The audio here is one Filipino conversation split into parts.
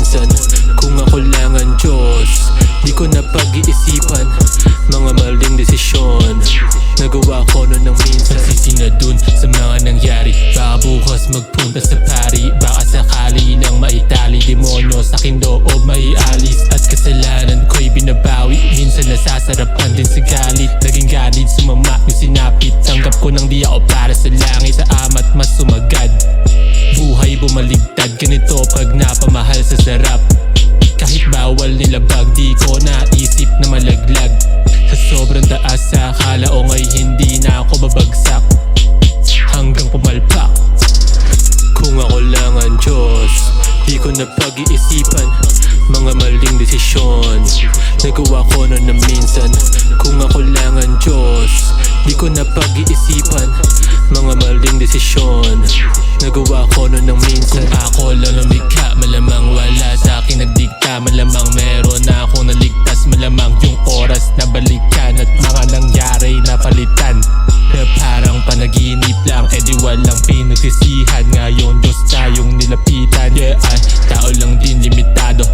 minsan. Kung ako lang ang Diyos, di ko na pag-iisipan mga maling desisyon. Nagawa ko nun ng minsan. Nagsisi na dun sa mga nangyari. Baka bukas magpunta sa pari. Baka sakali lang maitali. Demonyo sa aking loob maialis. At kasalanan ko'y binabawi. Minsan nasasarapan din sa galit. Naging ganid sumama yung sinapit. Tanggap ko nang di ako para sa langit. Sa amat mas sumagad. Buhay bumaligtad. Ganito pag napamahal sa sarap. Kahit bawal nilabag, di ko naisip na malaglag. Sa sobrang taas sa akala o ngay hindi na ako babagsak. Hanggang pumalpak. Kung ako lang ang Diyos, di ko na pag-iisipan mga maling desisyon. Nagawa ko na minsan. Kung ako lang ang Diyos, di ko na pag-iisipan mga maling desisyon. Nagawa ko na minsan. Kung ako lang lumikha, malamang wala sa akin nagdikta. Malamang meron na akong naligtas. Malamang yung oras na balikan at mga nangyari na palitan. Na parang panaginip lang, di walang pinagsisihan. Ngayon Diyos tayong nilapitan. Yeah, ay tao lang din limitado.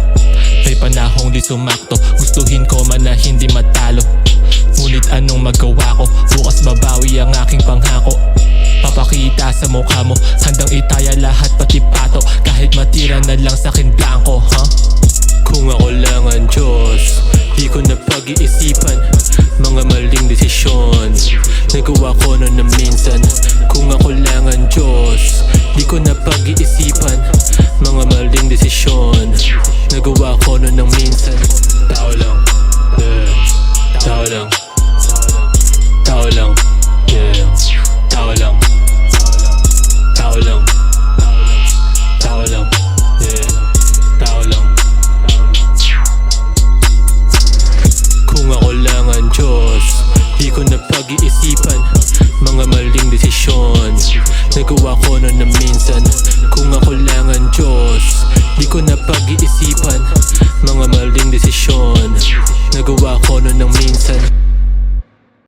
May panahong di sumakto. Gustuhin ko man na hindi matalo. Ngunit anong magawa ko? Bukas babawi ang aking panghako. Papakita sa mukha mo, handang itaya lahat pati pato. Kahit matira na lang sa'kin blanco, huh? Kung ako lang ang Diyos, di ko na pag-iisipan mga maling desisyon. Nagawa ko na minsan. Kung ako lang ang Diyos, di ko na pag-iisipan mga maling desisyon. Nagawa ko na minsan.